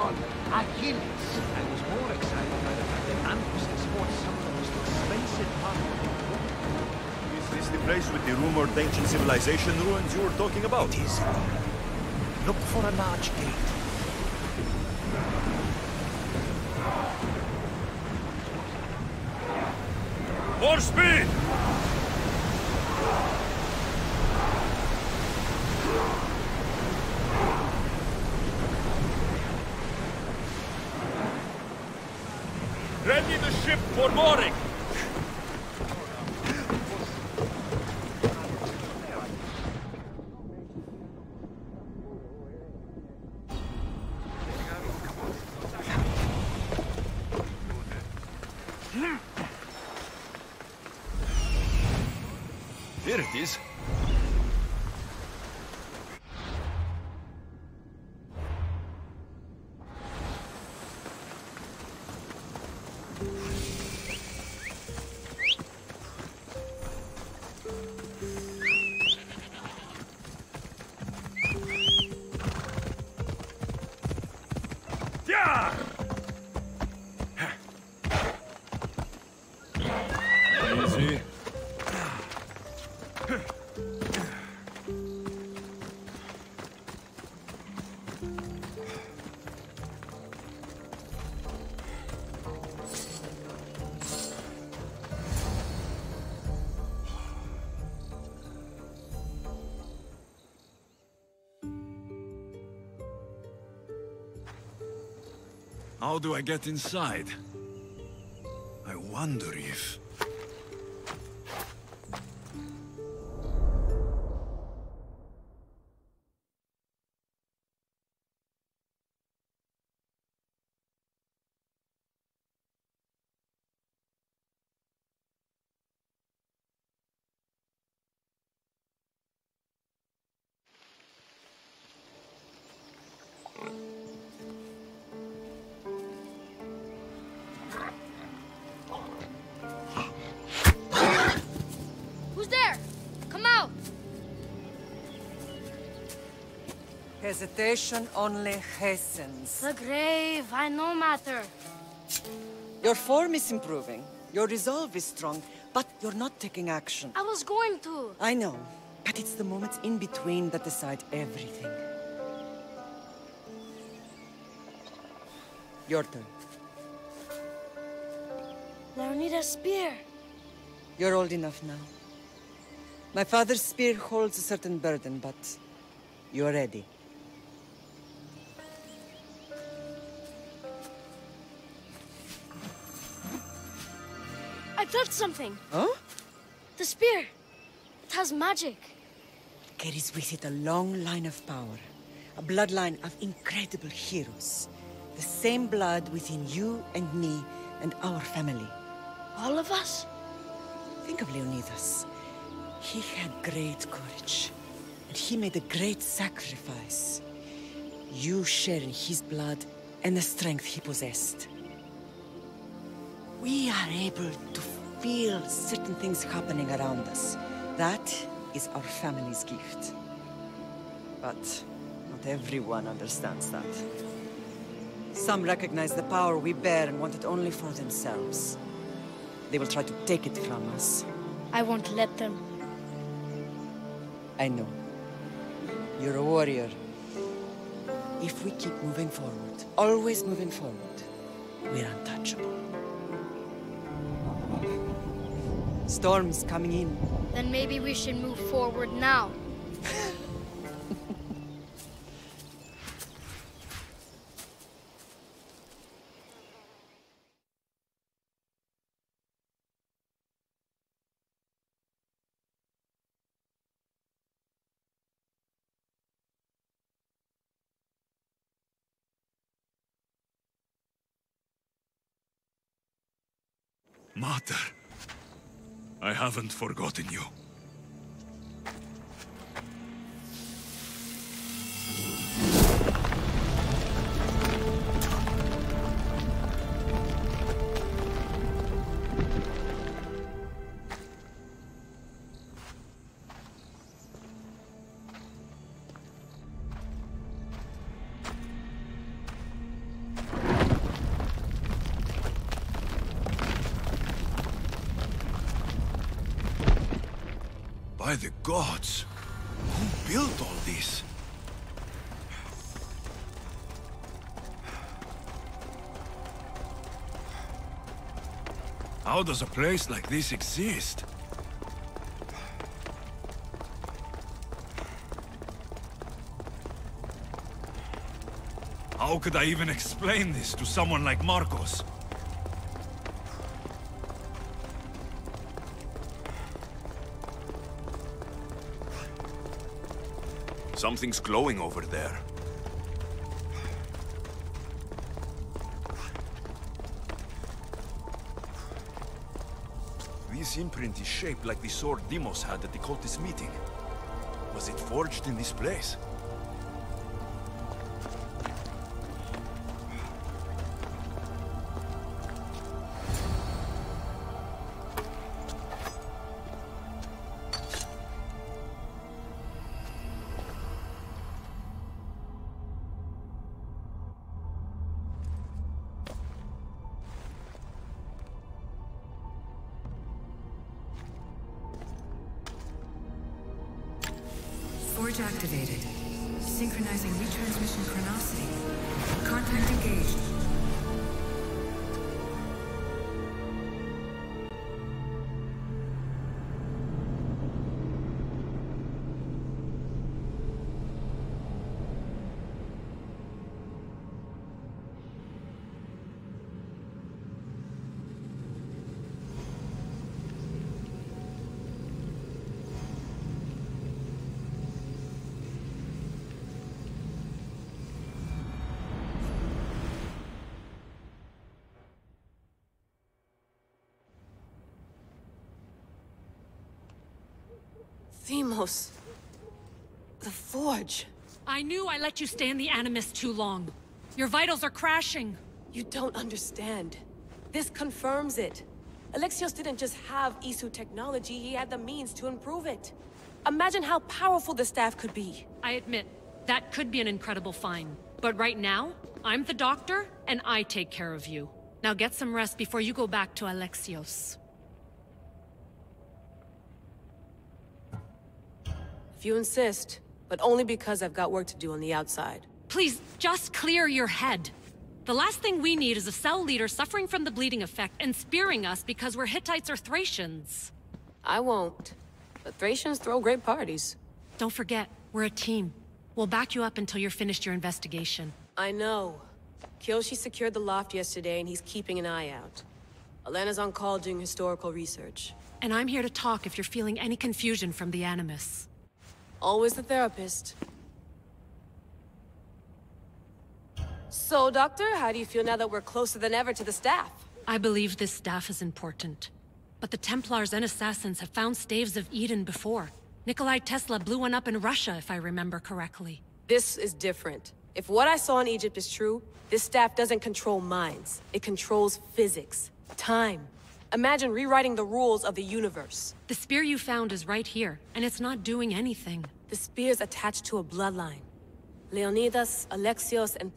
son, Achilles. I was more excited by the fact that Anthos exports some of the most expensive pottery in the world. Is this the place with the rumored ancient civilization ruins you were talking about? It is. Look for a large gate. More speed! Ready the ship for mooring! Here it is. Yeah! Easy. How do I get inside? I wonder if... Hesitation only hastens. The grave, I no matter. Your form is improving. Your resolve is strong, but you're not taking action. I was going to. I know, but it's the moments in between that decide everything. Your turn. Leonidas' spear. You're old enough now. My father's spear holds a certain burden, but you're ready. I felt something. Huh? The spear. It has magic. Carries with it a long line of power. A bloodline of incredible heroes. The same blood within you and me and our family. All of us? Think of Leonidas. He had great courage. And he made a great sacrifice. You share in his blood and the strength he possessed. We are able to feel certain things happening around us. That is our family's gift. But not everyone understands that. Some recognize the power we bear and want it only for themselves. They will try to take it from us. I won't let them. I know. You're a warrior. If we keep moving forward, always moving forward, we're untouchable. Storm's coming in. Then maybe we should move forward now. Mater, I haven't forgotten you. By the gods! Who built all this? How does a place like this exist? How could I even explain this to someone like Marcos? Something's glowing over there. This imprint is shaped like the sword Deimos had at the cultist meeting. Was it forged in this place? Forge activated. Synchronizing retransmission chronicity. Contact engaged. Deimos. The Forge. I knew I let you stay in the Animus too long. Your vitals are crashing. You don't understand. This confirms it. Alexios didn't just have Isu technology, he had the means to improve it. Imagine how powerful the staff could be. I admit, that could be an incredible find. But right now, I'm the doctor, and I take care of you. Now get some rest before you go back to Alexios. If you insist, but only because I've got work to do on the outside. Please, just clear your head. The last thing we need is a cell leader suffering from the bleeding effect and spearing us because we're Hittites or Thracians. I won't. But Thracians throw great parties. Don't forget, we're a team. We'll back you up until you're finished your investigation. I know. Kyoshi secured the loft yesterday and he's keeping an eye out. Elena's on call doing historical research. And I'm here to talk if you're feeling any confusion from the Animus. Always the therapist. So, Doctor, how do you feel now that we're closer than ever to the staff? I believe this staff is important. But the Templars and Assassins have found staves of Eden before. Nikolai Tesla blew one up in Russia, if I remember correctly. This is different. If what I saw in Egypt is true, this staff doesn't control minds. It controls physics, time. Imagine rewriting the rules of the universe. The spear you found is right here, and it's not doing anything. The spear's attached to a bloodline. Leonidas, Alexios, and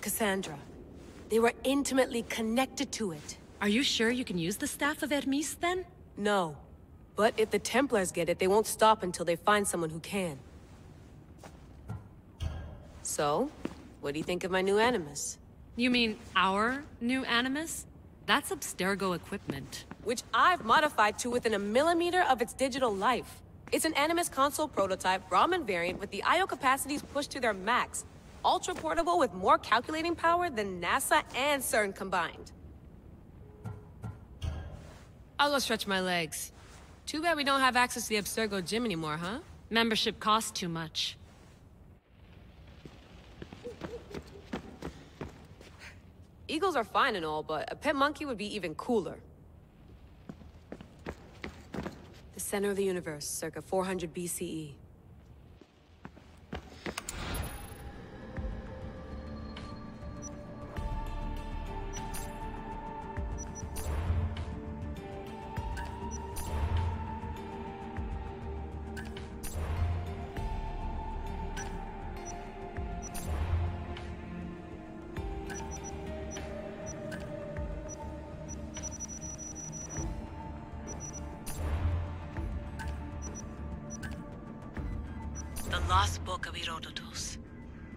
Kassandra. They were intimately connected to it. Are you sure you can use the Staff of Hermes, then? No. But if the Templars get it, they won't stop until they find someone who can. So, what do you think of my new Animus? You mean our new Animus? That's Abstergo equipment. Which I've modified to within a millimeter of its digital life. It's an Animus console prototype, Brahmin variant with the I/O capacities pushed to their max. Ultra portable with more calculating power than NASA and CERN combined. I'll go stretch my legs. Too bad we don't have access to the Abstergo gym anymore, huh? Membership costs too much. Eagles are fine and all, but a pet monkey would be even cooler. The center of the universe, circa 400 BCE. lost book of Herodotus.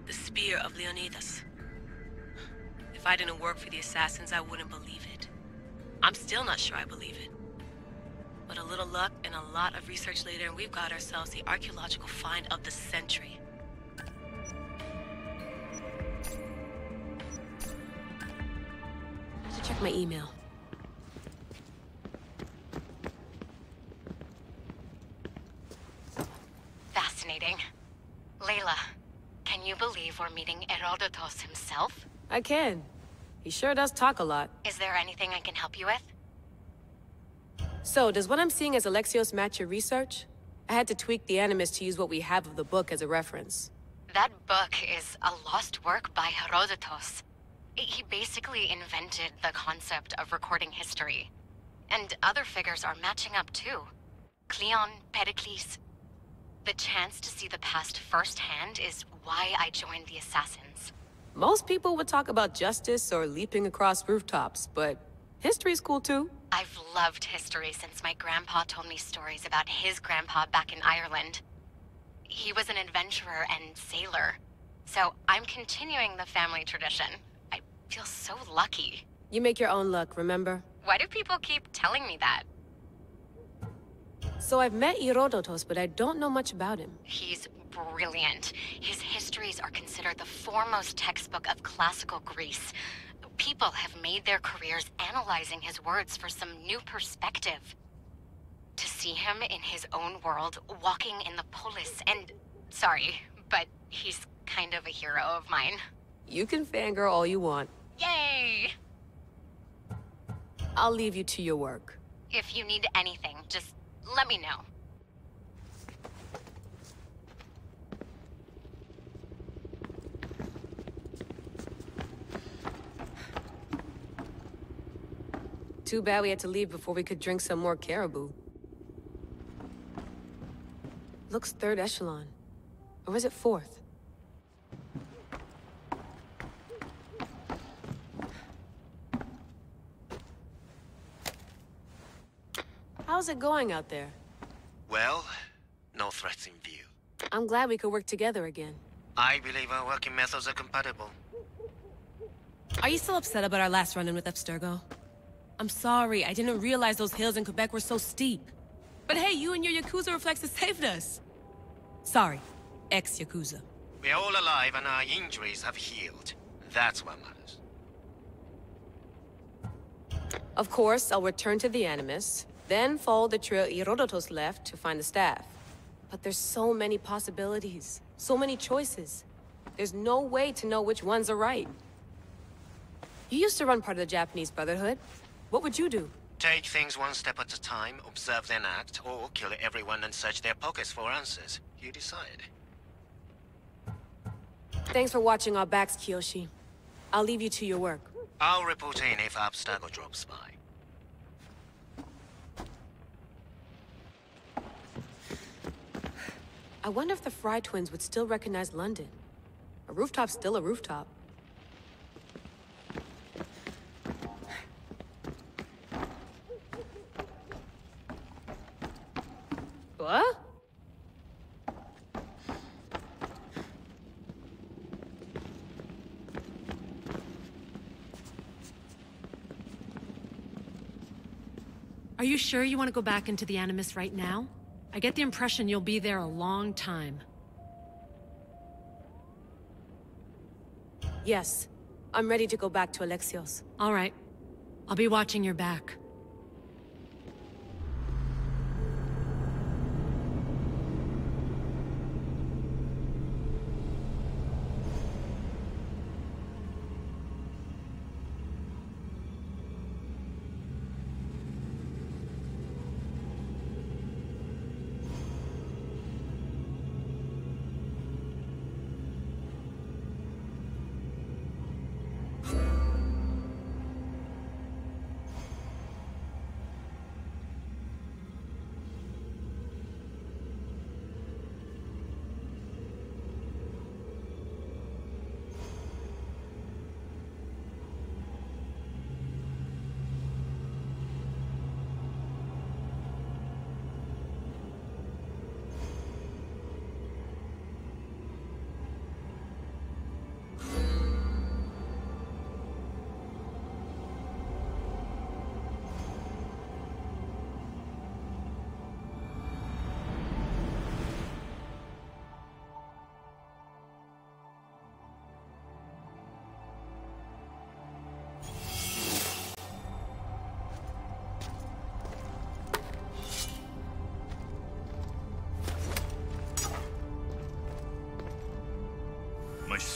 The spear of Leonidas. If I didn't work for the assassins, I wouldn't believe it. I'm still not sure I believe it. But a little luck and a lot of research later, and we've got ourselves the archaeological find of the century. I should check my email. Fascinating. Layla, can you believe we're meeting Herodotus himself? I can. He sure does talk a lot. Is there anything I can help you with? So, does what I'm seeing as Alexios match your research? I had to tweak the animus to use what we have of the book as a reference. That book is a lost work by Herodotus. He basically invented the concept of recording history. And other figures are matching up too. Cleon, Pericles. The chance to see the past firsthand is why I joined the assassins. Most people would talk about justice or leaping across rooftops, but history's cool too. I've loved history since my grandpa told me stories about his grandpa back in Ireland. He was an adventurer and sailor, so I'm continuing the family tradition. I feel so lucky. You make your own luck, remember? Why do people keep telling me that? So I've met Herodotus, but I don't know much about him. He's brilliant. His histories are considered the foremost textbook of classical Greece. People have made their careers analyzing his words for some new perspective. To see him in his own world, walking in the polis, and... Sorry, but he's kind of a hero of mine. You can fangirl all you want. Yay! I'll leave you to your work. If you need anything, just let me know. Too bad we had to leave before we could drink some more caribou. Looks third echelon. Or is it fourth? How's it going out there? Well, no threats in view. I'm glad we could work together again. I believe our working methods are compatible. Are you still upset about our last run-in with Abstergo? I'm sorry, I didn't realize those hills in Quebec were so steep. But hey, you and your Yakuza reflexes saved us. Sorry, ex-Yakuza. We're all alive and our injuries have healed. That's what matters. Of course, I'll return to the Animus, then follow the trail Herodotus left to find the staff. But there's so many possibilities, so many choices. There's no way to know which ones are right. You used to run part of the Japanese Brotherhood. What would you do? Take things one step at a time, observe then act, or kill everyone and search their pockets for answers. You decide. Thanks for watching our backs, Kiyoshi. I'll leave you to your work. I'll report in if Abstergo drops by. I wonder if the Fry twins would still recognize London. A rooftop's still a rooftop. What? Are you sure you want to go back into the Animus right now? I get the impression you'll be there a long time. Yes. I'm ready to go back to Alexios. All right. I'll be watching your back.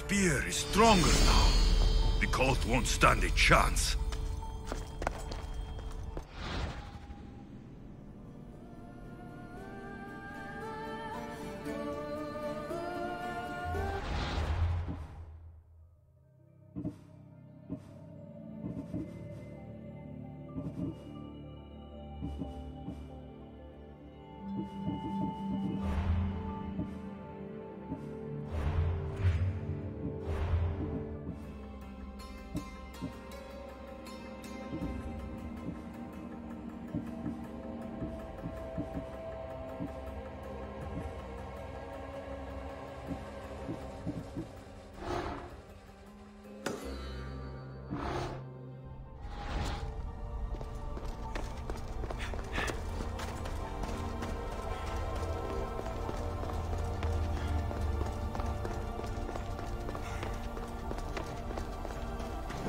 spear is stronger now. The cult won't stand a chance.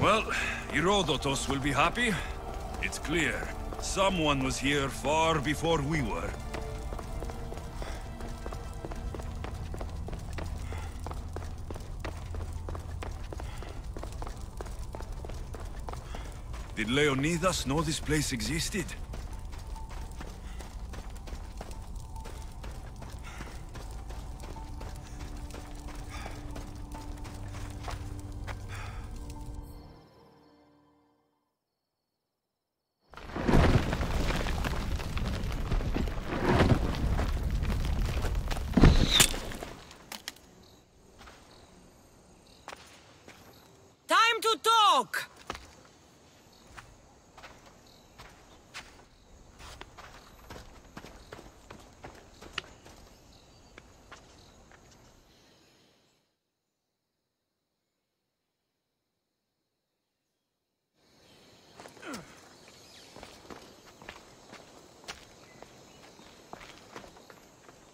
Well, Herodotus will be happy. It's clear. Someone was here far before we were. Did Leonidas know this place existed?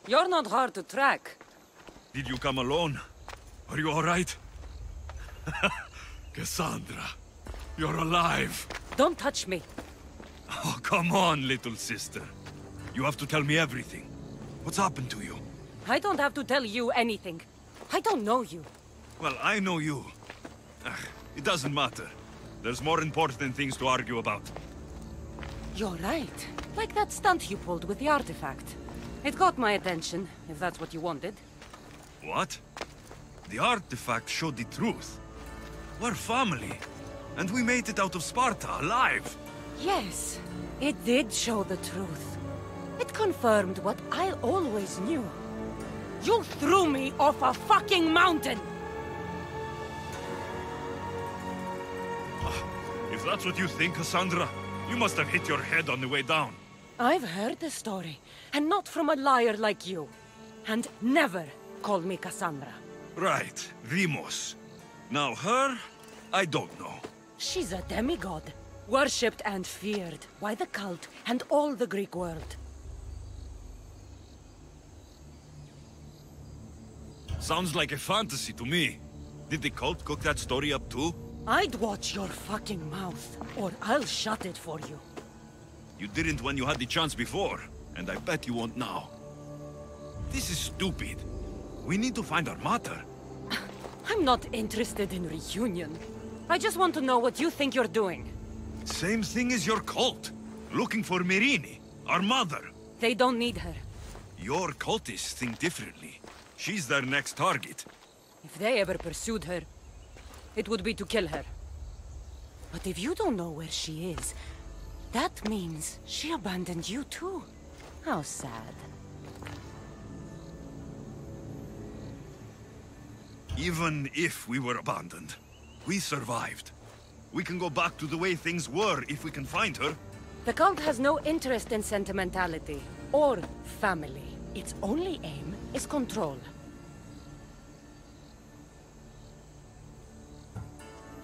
You're not hard to track. Did you come alone? Are you all right? Kassandra, you're alive. Don't touch me. Oh, come on, little sister. You have to tell me everything. What's happened to you? I don't have to tell you anything. I don't know you. Well, I know you. It doesn't matter. There's more important things to argue about. You're right. Like that stunt you pulled with the artifact. It got my attention, if that's what you wanted. What? The artifact showed the truth. We're family. And we made it out of Sparta, alive. Yes, it did show the truth. It confirmed what I always knew. You threw me off a fucking mountain! If that's what you think, Kassandra, you must have hit your head on the way down. I've heard the story, and not from a liar like you. And never call me Kassandra. Right, Demos. Now her, I don't know. She's a demigod, worshipped and feared by the cult and all the Greek world. Sounds like a fantasy to me. Did the cult cook that story up too? I'd watch your fucking mouth, or I'll shut it for you. You didn't when you had the chance before, and I bet you won't now. This is stupid. We need to find our mater. I'm not interested in reunion. I just want to know what you think you're doing. Same thing as your cult. Looking for Myrine, our mother. They don't need her. Your cultists think differently. She's their next target. If they ever pursued her, it would be to kill her. But if you don't know where she is, that means she abandoned you too. How sad. Even if we were abandoned, we survived. We can go back to the way things were if we can find her. The cult has no interest in sentimentality or family. Its only aim is control.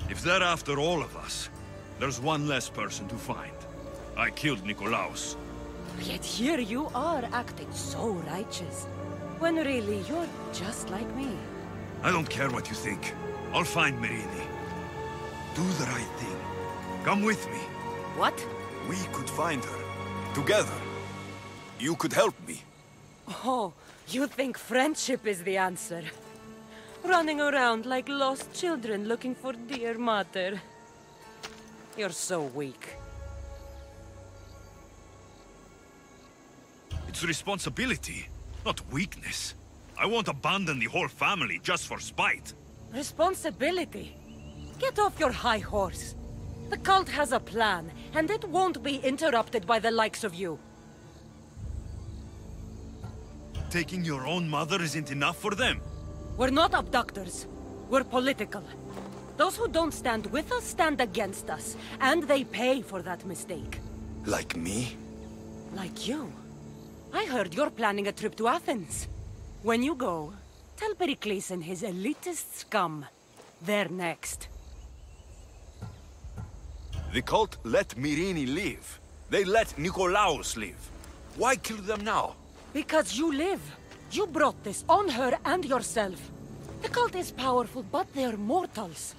If they're after all of us, there's one less person to find. I killed Nikolaos. Yet here you are acting so righteous, when really you're just like me. I don't care what you think. I'll find Myrine. Do the right thing. Come with me. What? We could find her. Together. You could help me. Oh, you think friendship is the answer? running around like lost children looking for dear mother. You're so weak. It's responsibility, not weakness. I won't abandon the whole family just for spite. Responsibility? Get off your high horse. The cult has a plan, and it won't be interrupted by the likes of you. Taking your own mother isn't enough for them. We're not abductors. We're political. Those who don't stand with us stand against us, and they pay for that mistake. Like me? Like you. I heard you're planning a trip to Athens. When you go, tell Pericles and his elitist scum. They're next. The cult let Myrine live. They let Nikolaos live. Why kill them now? Because you live. You brought this on her and yourself. The cult is powerful, but they're mortals.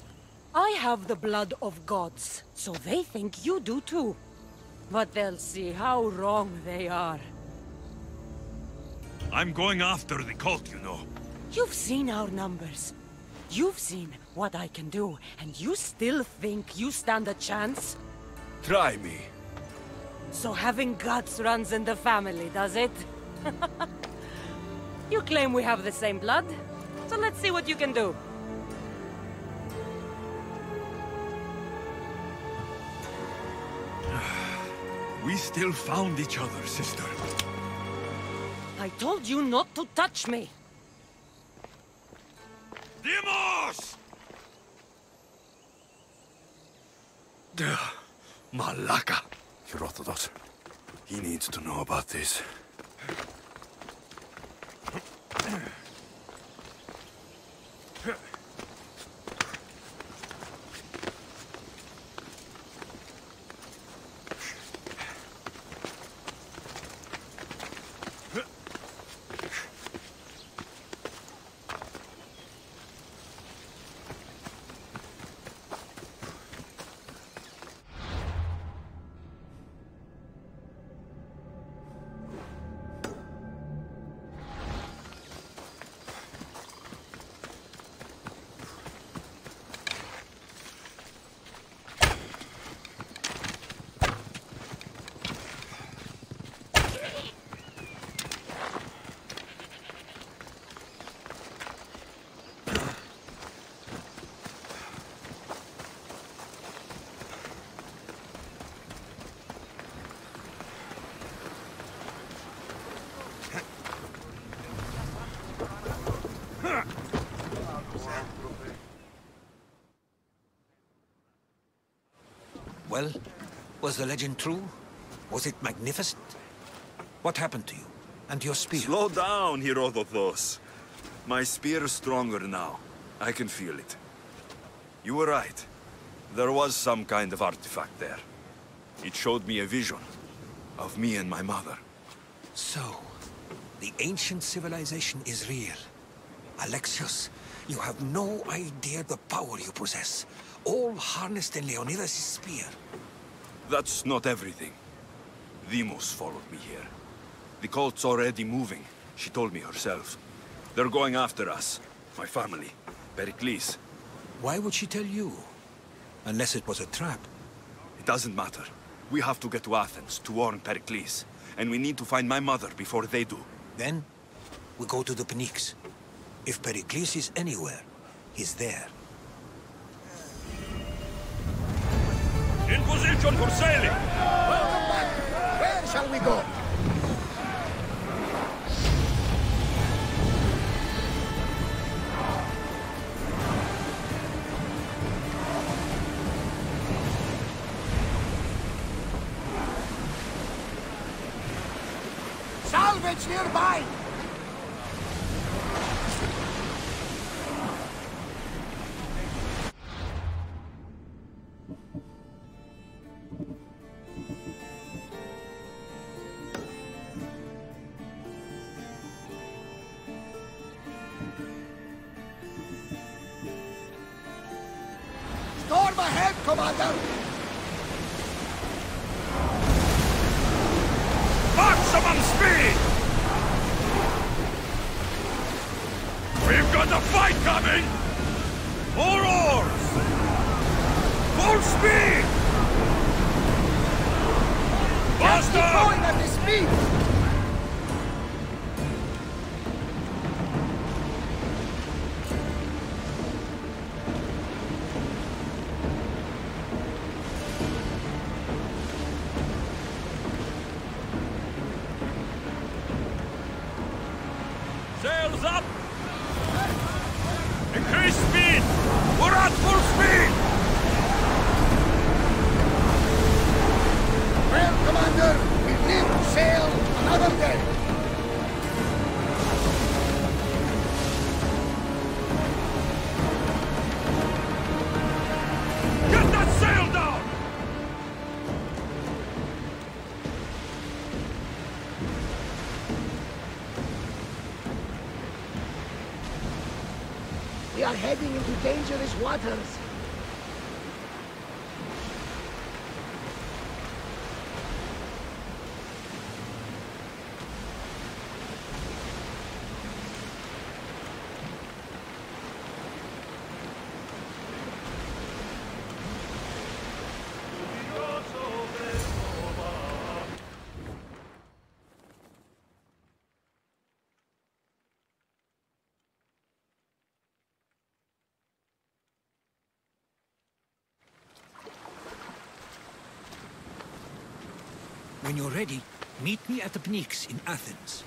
I have the blood of gods, so they think you do too. But they'll see how wrong they are. I'm going after the cult, you know. You've seen our numbers. You've seen what I can do, and you still think you stand a chance? Try me. So having guts runs in the family, does it? You claim we have the same blood, so let's see what you can do. We still found each other, sister. I told you not to touch me! Demos! Malaka. Herodotus. He needs to know about this. Well, was the legend true? Was it magnificent? What happened to you? And your spear? Slow down, Herodotus. My spear is stronger now. I can feel it. You were right. There was some kind of artifact there. It showed me a vision of me and my mother. So, the ancient civilization is real. Alexios, you have no idea the power you possess. All harnessed in Leonidas' spear. That's not everything. Demos followed me here. The cult's already moving. She told me herself. They're going after us. My family. Pericles. Why would she tell you? Unless it was a trap. It doesn't matter. We have to get to Athens to warn Pericles. And we need to find my mother before they do. Then, we go to the Pnyx. If Pericles is anywhere, he's there. In position for sailing! Welcome back! Where shall we go? Salvage nearby! Storm ahead, Commander! Maximum speed! We've got a fight coming! More oars! Full speed! Faster! Keep going at this speed! Sails up! Increase speed! We're at full speed! Well, Commander, we live to sail another day. Get that sail down! We are heading into dangerous waters. When you're ready, meet me at the Pnyx in Athens.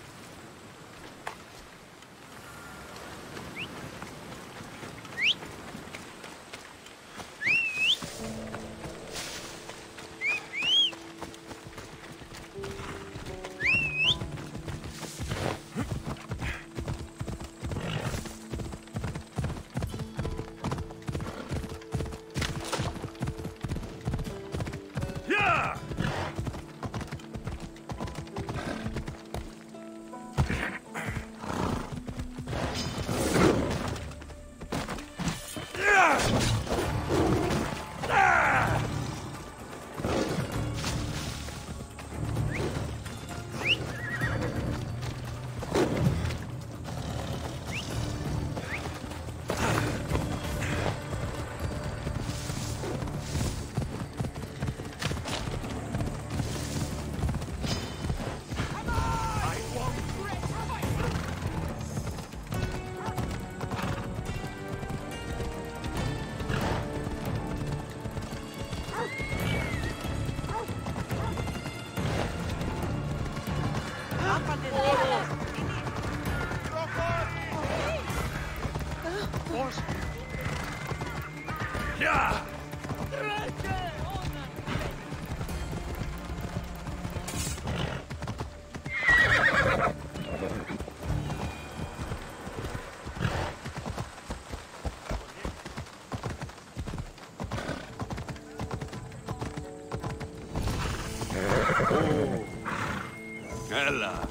Ella.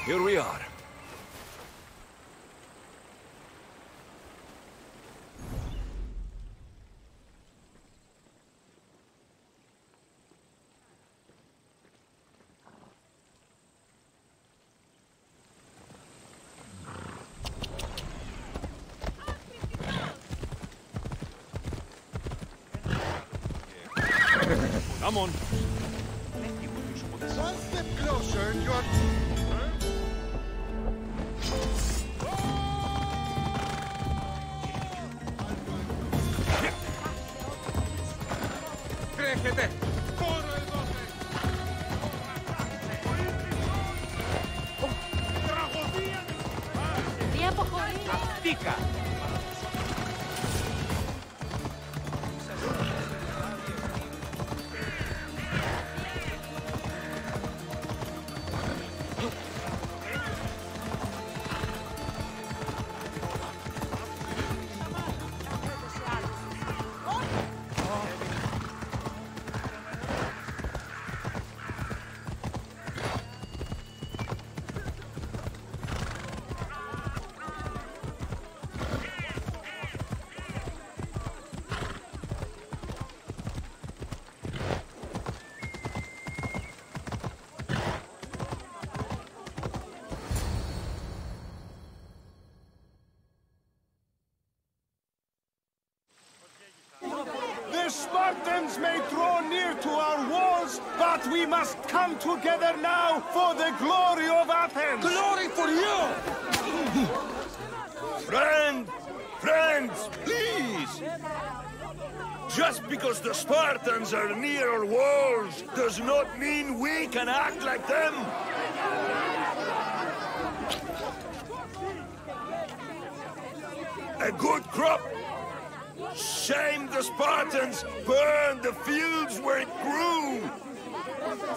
Here we are. Come on. One step closer and you're... Τρέχετε! Τι αποχωρεί! Αυτίκα! The Spartans may draw near to our walls, but we must come together now for the glory of Athens! Glory for you! Friends, please! Just because the Spartans are near our walls does not mean we can act like them! A good crop! Shame the Spartans burned the fields where it grew!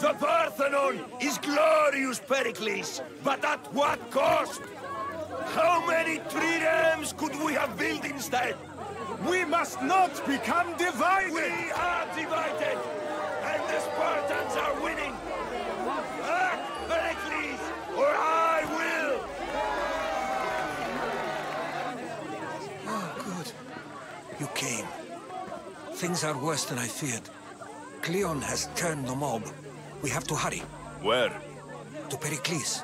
The Parthenon is glorious, Pericles, but at what cost? How many triremes could we have built instead? We must not become divided! We are divided! And the Spartans are winning! Act, Pericles, or I will! Oh, good. You came. Things are worse than I feared. Cleon has turned the mob. We have to hurry. Where? To Pericles.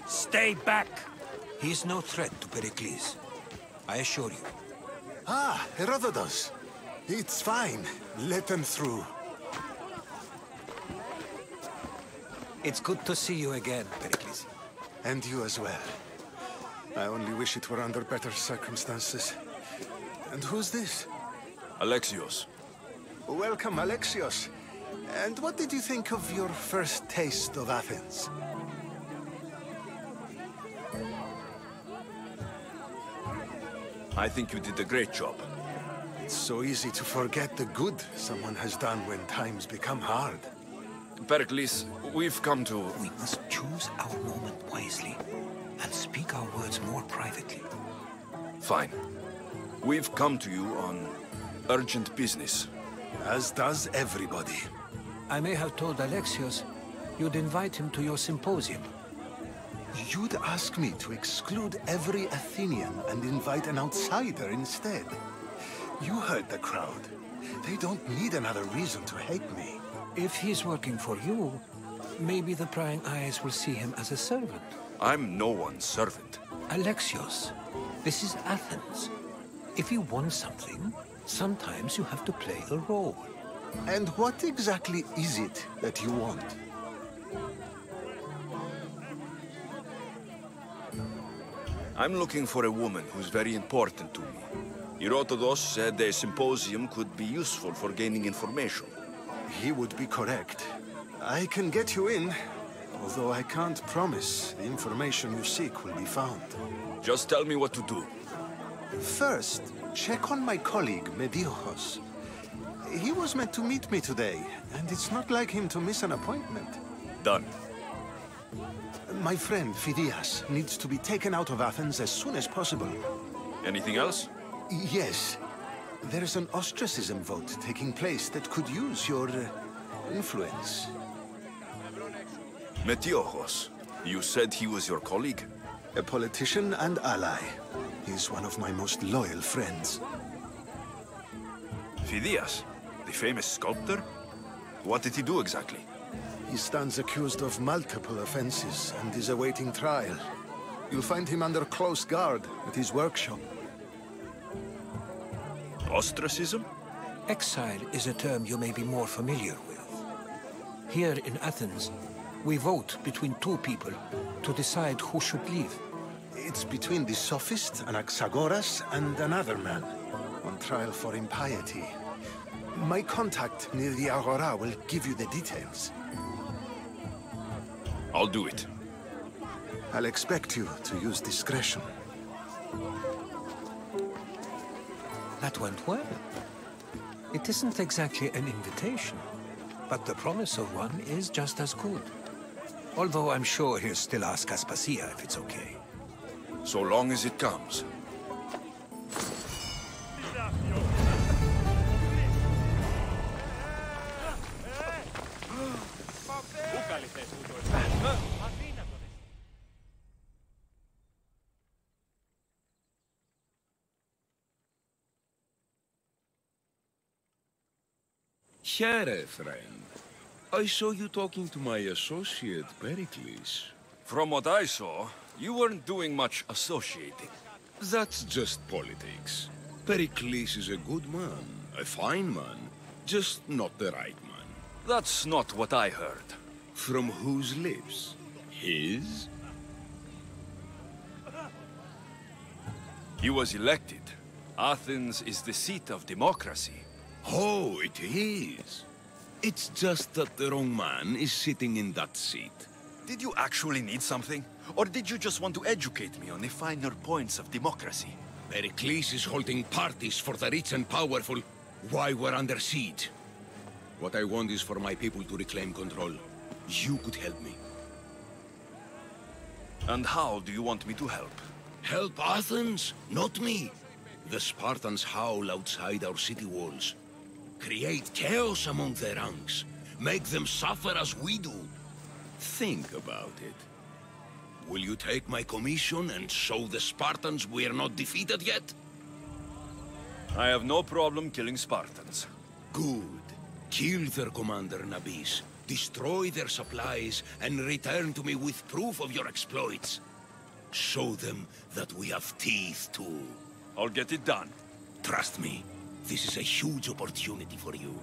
Stay back! He's no threat to Pericles. I assure you. Ah, Herodotus. It's fine. Let them through. It's good to see you again, Pericles. And you as well. I only wish it were under better circumstances. And who's this? Alexios. Welcome, Alexios. And what did you think of your first taste of Athens? I think you did a great job. It's so easy to forget the good someone has done when times become hard. Pericles, we've come to... We must choose our moment wisely and speak our words more privately. Fine. We've come to you on urgent business. As does everybody. I may have told Alexios you'd invite him to your symposium. You'd ask me to exclude every Athenian and invite an outsider instead. You heard the crowd. They don't need another reason to hate me. If he's working for you, maybe the prying eyes will see him as a servant. I'm no one's servant. Alexios, this is Athens. If you want something, sometimes you have to play a role. And what exactly is it that you want? I'm looking for a woman who's very important to me. Herodotus said a symposium could be useful for gaining information. He would be correct. I can get you in, although I can't promise the information you seek will be found. Just tell me what to do. First, check on my colleague, Medios. He was meant to meet me today, and it's not like him to miss an appointment. Done. My friend, Phidias, needs to be taken out of Athens as soon as possible. Anything else? Yes. There's an ostracism vote taking place that could use your influence. Metiochos, you said he was your colleague? A politician and ally. He's one of my most loyal friends. Phidias, the famous sculptor? What did he do exactly? He stands accused of multiple offenses and is awaiting trial. You'll find him under close guard at his workshop. Ostracism? Exile is a term you may be more familiar with. Here in Athens, we vote between two people to decide who should leave. It's between the sophist Anaxagoras and another man, on trial for impiety. My contact near the Agora will give you the details. I'll do it. I'll expect you to use discretion. That went well. It isn't exactly an invitation, but the promise of one is just as good. Although I'm sure he'll still ask Aspasia if it's okay. So long as it comes. Here, friend. I saw you talking to my associate, Pericles. From what I saw, you weren't doing much associating. That's just politics. Pericles is a good man, a fine man, just not the right man. That's not what I heard. From whose lips? His? He was elected. Athens is the seat of democracy. Oh, it is. It's just that the wrong man is sitting in that seat. Did you actually need something? Or did you just want to educate me on the finer points of democracy? Pericles is holding parties for the rich and powerful while we're under siege. What I want is for my people to reclaim control. You could help me. And how do you want me to help? Help Athens, not me. The Spartans howl outside our city walls. Create chaos among their ranks. Make them suffer as we do. Think about it. Will you take my commission and show the Spartans we are not defeated yet? I have no problem killing Spartans. Good. Kill their commander Nabis, destroy their supplies, and return to me with proof of your exploits. Show them that we have teeth too. I'll get it done. Trust me, this is a huge opportunity for you.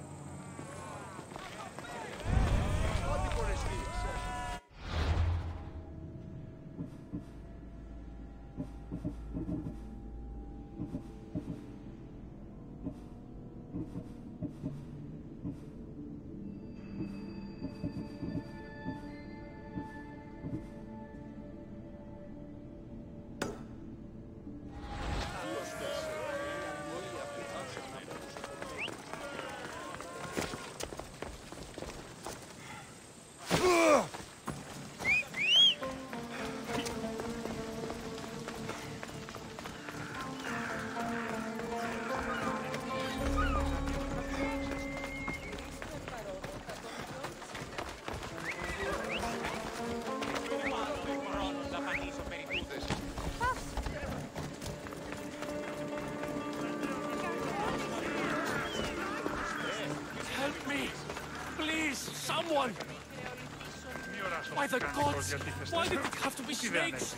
By the gods! Why did it have to be snakes?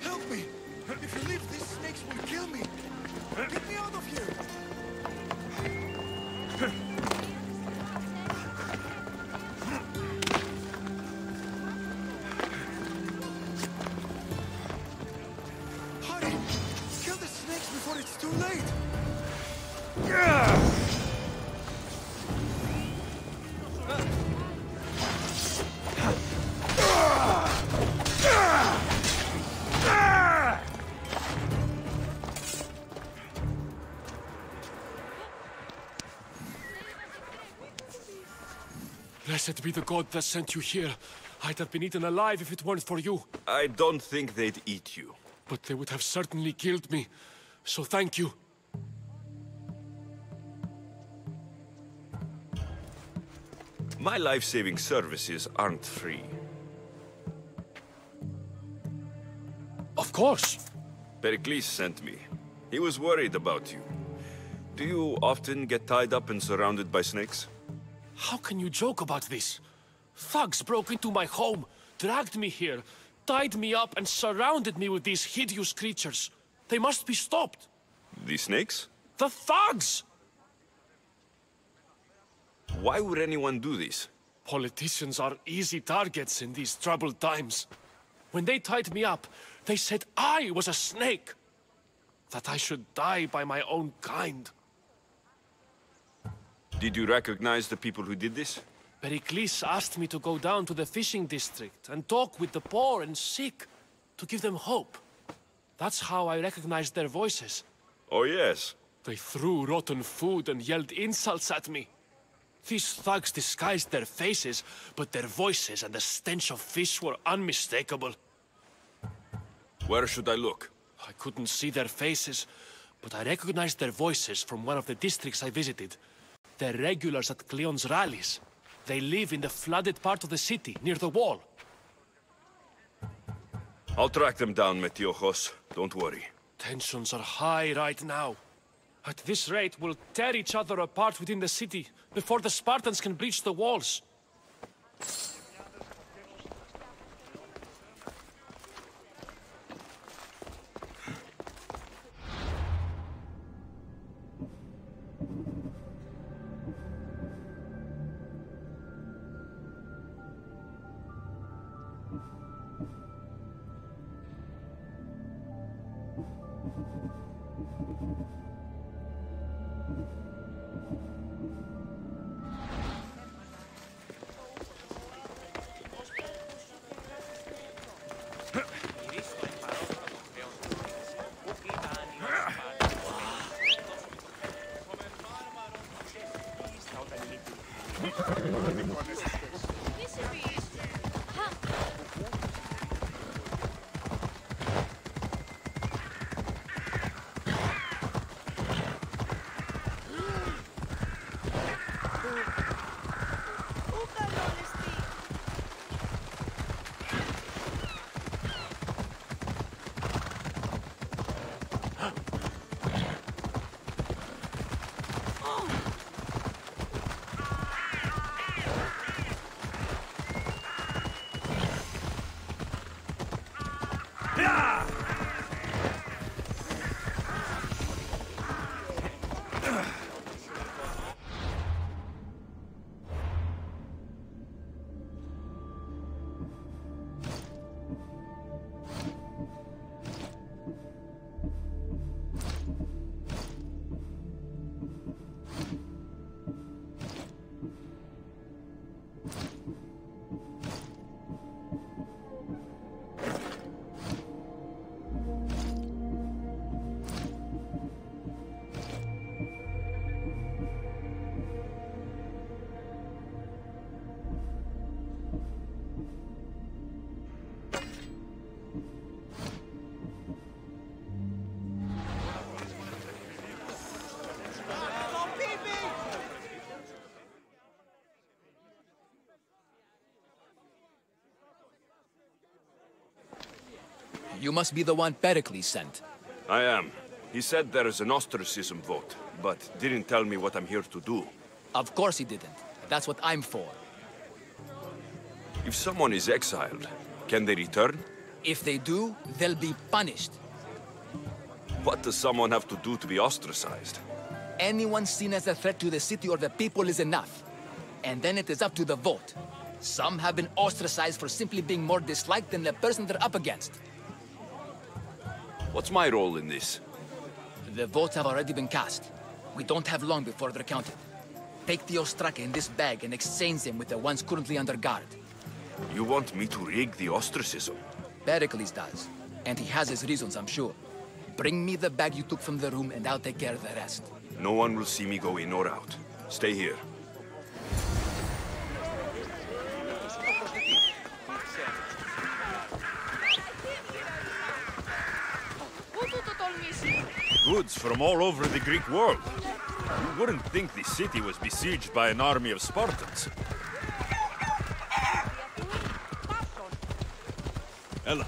Help me! If you leave, these snakes will kill me! Get me out of here! Hurry! Kill the snakes before it's too late! Blessed be the god that sent you here. I'd have been eaten alive if it weren't for you. I don't think they'd eat you. But they would have certainly killed me. So thank you. My life-saving services aren't free. Of course. Pericles sent me. He was worried about you. Do you often get tied up and surrounded by snakes? How can you joke about this? Thugs broke into my home, dragged me here, tied me up and surrounded me with these hideous creatures. They must be stopped. The snakes? The thugs! Why would anyone do this? Politicians are easy targets in these troubled times. When they tied me up, they said I was a snake. That I should die by my own kind. Did you recognize the people who did this? Pericles asked me to go down to the fishing district and talk with the poor and sick, to give them hope. That's how I recognized their voices. Oh, yes. They threw rotten food and yelled insults at me. These thugs disguised their faces, but their voices and the stench of fish were unmistakable. Where should I look? I couldn't see their faces, but I recognized their voices from one of the districts I visited. They're regulars at Cleon's rallies. They live in the flooded part of the city, near the wall. I'll track them down, Metiochos. Don't worry. Tensions are high right now. At this rate, we'll tear each other apart within the city before the Spartans can breach the walls. You must be the one Pericles sent. I am. He said there is an ostracism vote, but didn't tell me what I'm here to do. Of course he didn't. That's what I'm for. If someone is exiled, can they return? If they do, they'll be punished. What does someone have to do to be ostracized? Anyone seen as a threat to the city or the people is enough. And then it is up to the vote. Some have been ostracized for simply being more disliked than the person they're up against. What's my role in this? The votes have already been cast. We don't have long before they're counted. Take the ostraka in this bag and exchange them with the ones currently under guard. You want me to rig the ostracism? Pericles does. And he has his reasons, I'm sure. Bring me the bag you took from the room and I'll take care of the rest. No one will see me go in or out. Stay here. Goods from all over the Greek world. You wouldn't think the city was besieged by an army of Spartans. Ella.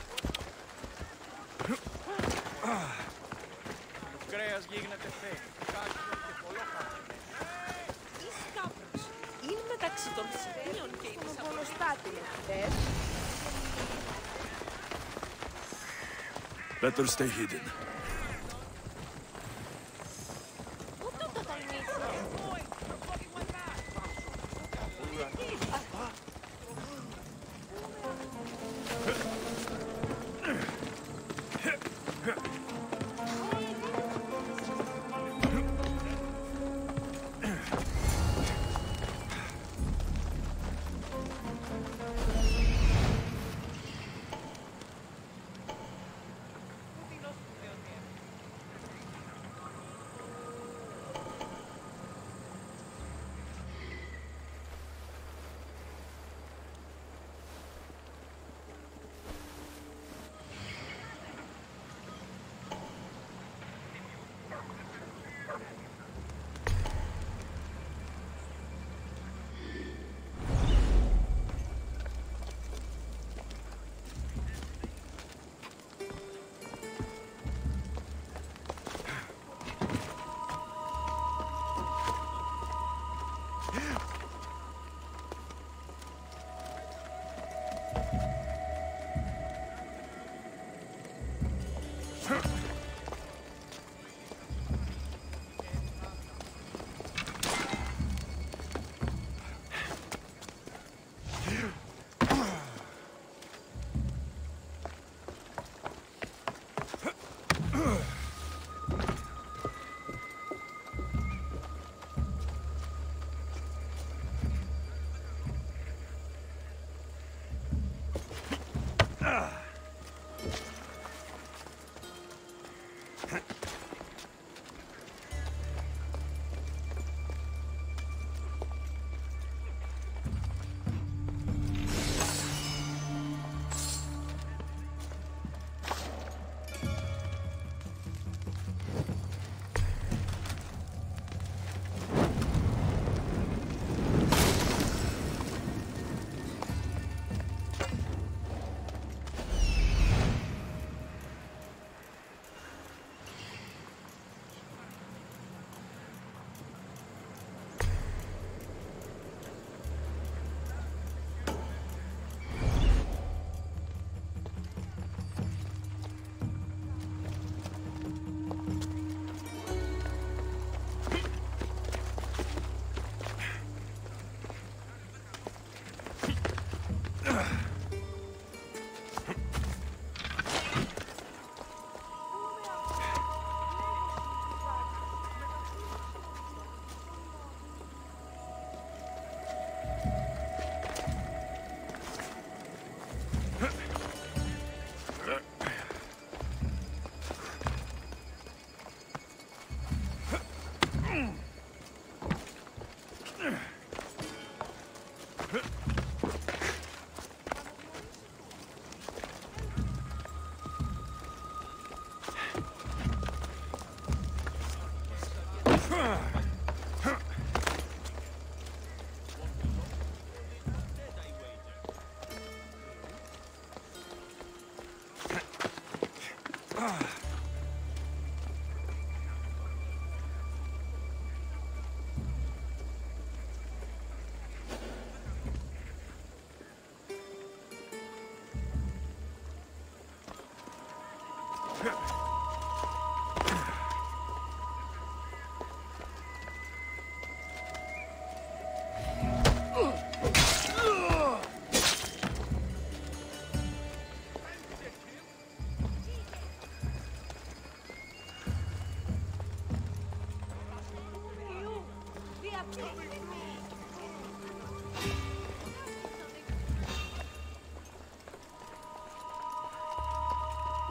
Better stay hidden.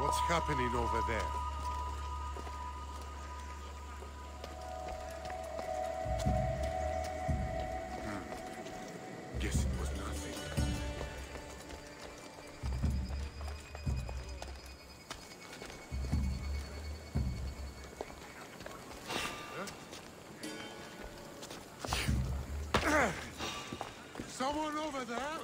What's happening over there? Guess it was nothing. Someone over there?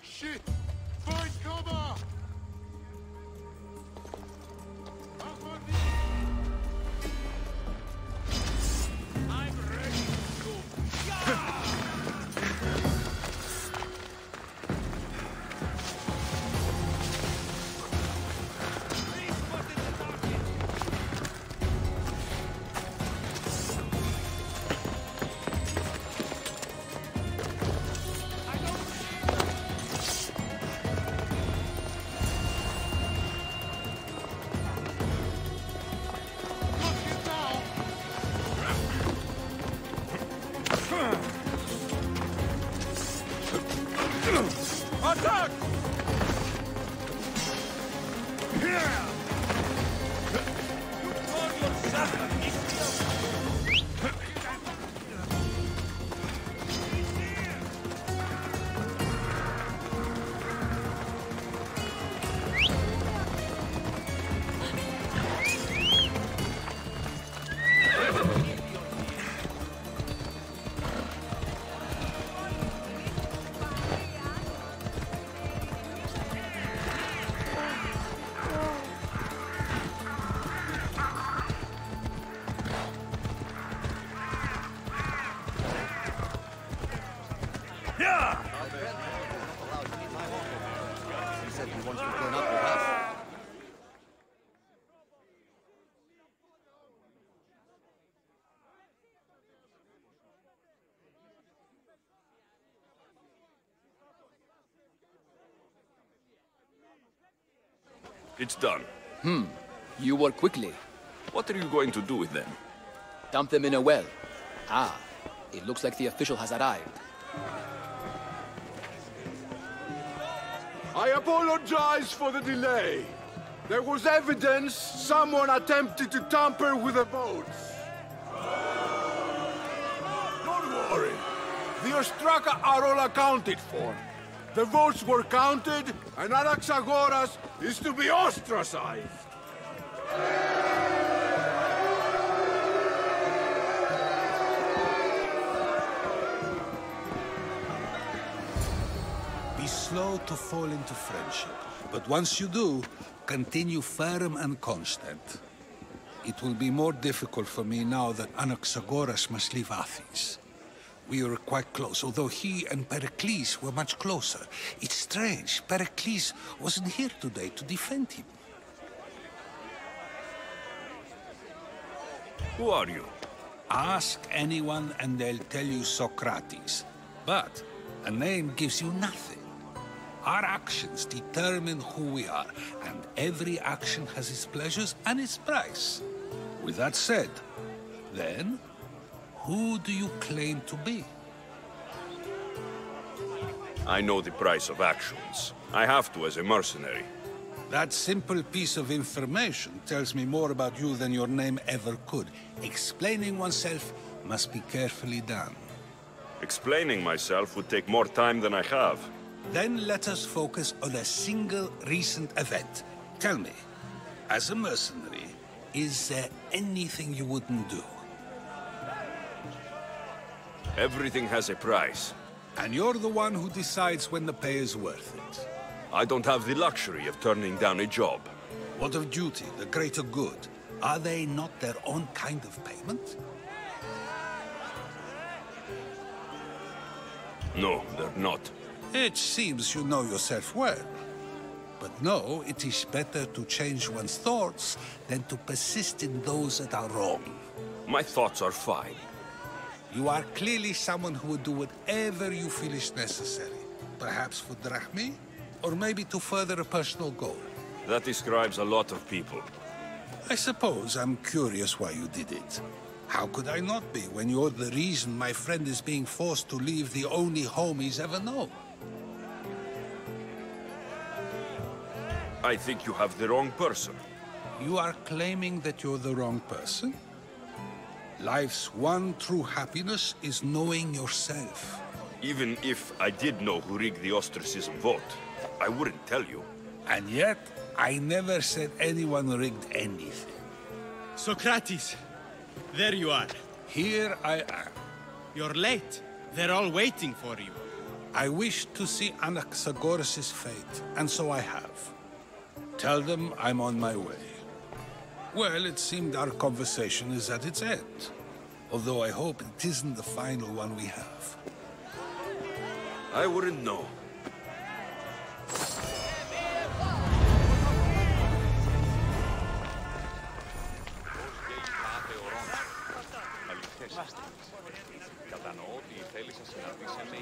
Shit! Find cover! I'm ready to go. Attack! It's done. You work quickly. What are you going to do with them? Dump them in a well. Ah, it looks like the official has arrived. I apologize for the delay. There was evidence someone attempted to tamper with the votes. Don't worry. The Ostraka are all accounted for. The votes were counted, and Alexios is to be ostracized. Be slow to fall into friendship, but once you do, continue firm and constant. It will be more difficult for me now that Anaxagoras must leave Athens. We were quite close, although he and Pericles were much closer. It's strange, Pericles wasn't here today to defend him. Who are you? Ask anyone and they'll tell you Socrates. But a name gives you nothing. Our actions determine who we are, and every action has its pleasures and its price. With that said, then, who do you claim to be? I know the price of actions. I have to as a mercenary. That simple piece of information tells me more about you than your name ever could. Explaining oneself must be carefully done. Explaining myself would take more time than I have. Then let us focus on a single recent event. Tell me, as a mercenary, is there anything you wouldn't do? Everything has a price. And you're the one who decides when the pay is worth it. I don't have the luxury of turning down a job. What of duty, the greater good? Are they not their own kind of payment? No, they're not. It seems you know yourself well. But no, it is better to change one's thoughts than to persist in those that are wrong. My thoughts are fine. You are clearly someone who would do whatever you feel is necessary. Perhaps for drachmae, or maybe to further a personal goal. That describes a lot of people. I suppose I'm curious why you did it. How could I not be when you're the reason my friend is being forced to leave the only home he's ever known? I think you have the wrong person. You are claiming that you're the wrong person? Life's one true happiness is knowing yourself. Even if I did know who rigged the ostracism vote, I wouldn't tell you. And yet, I never said anyone rigged anything. Socrates, there you are. Here I am. You're late. They're all waiting for you. I wish to see Anaxagoras' fate, and so I have. Tell them I'm on my way. Well, it seemed our conversation is at its end. Although I hope it isn't the final one we have. I wouldn't know. Κατανοώ ότι η θέλησα συναντήσαμε